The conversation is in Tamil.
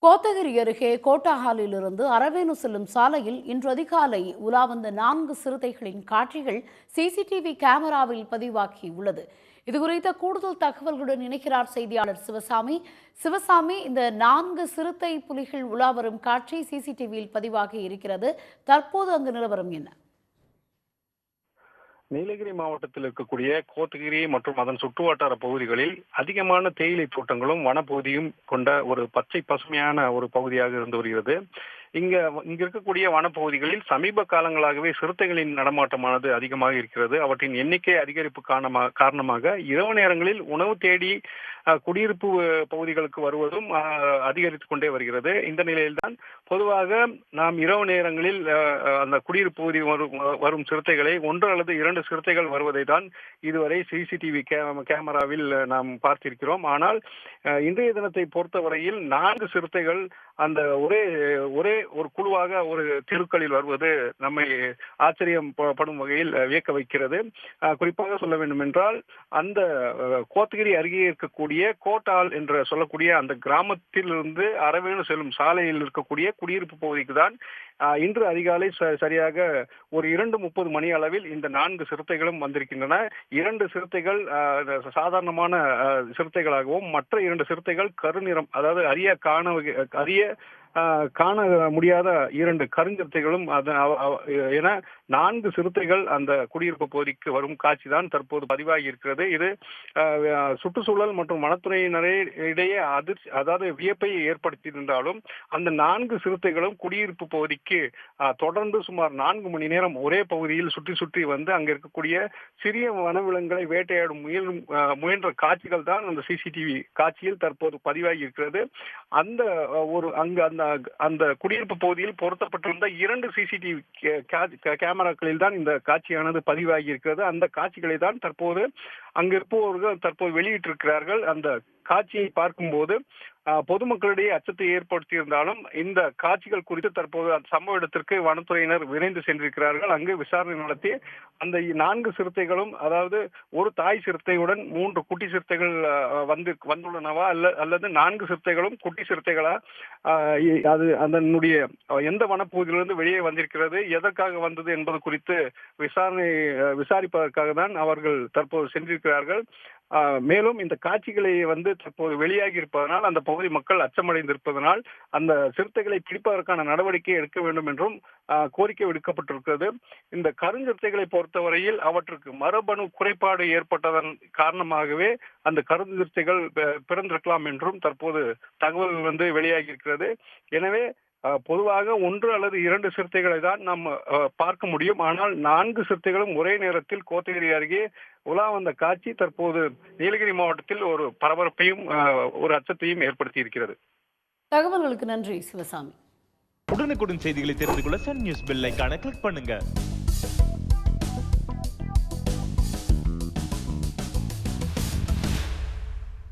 கோத்தகிரி அருகே கோட்டாஹாலிலிருந்து அரவேணு செல்லும் சாலையில் இன்று அதிகாலை உலா வந்த 4 சிறுத்தைகளின் காட்சிகள் சிசிடிவி கேமராவில் பதிவாகியுள்ளது. இதுகுறித்த கூடுதல் தகவல்களுடன் இணைக்கிறார் செய்தியாளர் சிவசாமி. சிவசாமி, இந்த 4 சிறுத்தை புலிகள் உலா வரும் காட்சி சிசிடிவியில் பதிவாகி இருக்கிறது. தற்போது அங்கு நிலவரம் என்ன? நீலகிரி மாவட்டத்தில் இருக்கக்கூடிய கோத்தகிரி மற்றும் அதன் சுற்றுவட்டார பகுதிகளில் அதிகமான தேயிலை தோட்டங்களும் வனப்பகுதியும் கொண்ட ஒரு பச்சை பசுமையான ஒரு பகுதியாக இருந்து வருகிறது. இங்க இருக்கக்கூடிய வனப்பகுதிகளில் சமீப காலங்களாகவே சிறுத்தைகளின் நடமாட்டமானது அதிகமாக இருக்கிறது. அவற்றின் எண்ணிக்கை அதிகரிப்பு காரணமாக இரவு நேரங்களில் உணவு தேடி குடியிருப்பு பகுதிகளுக்கு வருவதும் அதிகரித்துக் கொண்டே வருகிறது. இந்த நிலையில்தான் பொதுவாக நாம் இரவு நேரங்களில் அந்த குடியிருப்பு பகுதி வரும் சிறுத்தைகளை 1 அல்லது 2 சிறுத்தைகள் வருவதை தான் இதுவரை சிசிடிவி கேமராவில் நாம் பார்த்திருக்கிறோம். ஆனால் இன்றைய தினத்தை பொறுத்தவரையில் 4 சிறுத்தைகள் அந்த ஒரே ஒரு குழுவாக ஒரு தெருக்களில் வருவது நம்மை ஆச்சரியம் படும் வகையில் வியக்க வைக்கிறது. குறிப்பாக சொல்ல வேண்டும் என்றால், அந்த கோத்தகிரி அருகே இருக்கக்கூடிய கோட்டால் என்று சொல்லக்கூடிய அந்த கிராமத்திலிருந்து அரவேணு செல்லும் சாலையில் இருக்கக்கூடிய குடியிருப்பு பகுதிக்கு தான் இன்று அதிகாலை சரியாக ஒரு 2:30 மணி அளவில் இந்த 4 சிறுத்தைகளும் வந்திருக்கின்றன. 2 சிறுத்தைகள் சாதாரணமான சிறுத்தைகளாகவும் மற்ற 2 சிறுத்தைகள் கருநிறம், அதாவது அரிய காண முடியாத 2 கருஞ்சிறுத்தைகளும் என 4 சிறுத்தைகள் அந்த குடியிருப்பு பகுதிக்கு வரும் காட்சி தான் தற்போது பதிவாகி இருக்கிறது. இது சுற்றுச்சூழல் மற்றும் வனத்துறையினரே இடையே அதாவது வியப்பை ஏற்படுத்தியிருந்தாலும், அந்த 4 சிறுத்தைகளும் குடியிருப்பு பகுதிக்கு தொடர்ந்து சுமார் 4 மணி நேரம் ஒரே பகுதியில் சுற்றி வந்து அங்க இருக்கக்கூடிய சிறிய வனவிலங்குகளை வேட்டையாடும் முயன்ற காட்சிகள் தான் அந்த சிசிடிவி காட்சியில் தற்போது பதிவாகி இருக்கிறது. அந்த குடியிருப்பு பகுதியில் பொருத்தப்பட்டிருந்த 2 சிசிடிவி கேமராக்களில் தான் இந்த காட்சியானது பதிவாகி இருக்கிறது. அந்த காட்சிகளை தான் தற்போது அங்கிருப்பவர்கள் தற்போது வெளியிட்டிருக்கிறார்கள். அந்த காட்சியை பார்க்கும்போது பொதுமக்களிடையே அச்சத்தை ஏற்படுத்தியிருந்தாலும், இந்த காட்சிகள் குறித்து தற்போது அந்த சம்பவ இடத்திற்கு வனத்துறையினர் விரைந்து சென்றிருக்கிறார்கள். அங்கு விசாரணை நடத்தி அந்த 4 சிறுத்தைகளும், அதாவது ஒரு தாய் சிறுத்தையுடன் 3 குட்டி சிறுத்தைகள் வந்துள்ளனவா அல்லது 4 சிறுத்தைகளும் குட்டி சிறுத்தைகளா, அது அதனுடைய எந்த வனப்பகுதியிலிருந்து வெளியே வந்திருக்கிறது, எதற்காக வந்தது என்பது குறித்து விசாரிப்பதற்காக தான் அவர்கள் தற்போது சென்றிருக்கிறார்கள். மேலும் இந்த காட்சிகளை தற்போது வெளியாகி இருப்பதனால், அந்த பகுதி மக்கள் அச்சமடைந்திருப்பதனால் அந்த சிறுத்தைகளை பிடிப்பதற்கான நடவடிக்கை எடுக்க வேண்டும் என்றும் கோரிக்கை விடுக்கப்பட்டிருக்கிறது. இந்த கருஞ்சிறுத்தைகளை பொறுத்தவரையில் அவற்றுக்கு மரபணு குறைபாடு ஏற்பட்டதன் காரணமாகவே அந்த கருஞ்சிறுத்தைகள் பிறந்திருக்கலாம் என்றும் தற்போது தகவல் வெளியாகி இருக்கிறது. எனவே பொதுவாக 1 அல்லது 2 சிறுத்தைகளை தான் நாம் பார்க்க முடியும். ஆனால் 4 சிறுத்தைகளும் ஒரே நேரத்தில் கோத்தகிரி அருகே உலா வந்த காட்சி தற்போது நீலகிரி மாவட்டத்தில் ஒரு பரபரப்பையும் ஒரு அச்சத்தையும் ஏற்படுத்தி இருக்கிறது. தகவல்களுக்கு நன்றி சிவசாமி. உடனுக்குடன் செய்திகளை தெரிந்து கொள்ள சன் நியூஸ் பெல் ஐகானை கிளிக் பண்ணுங்க.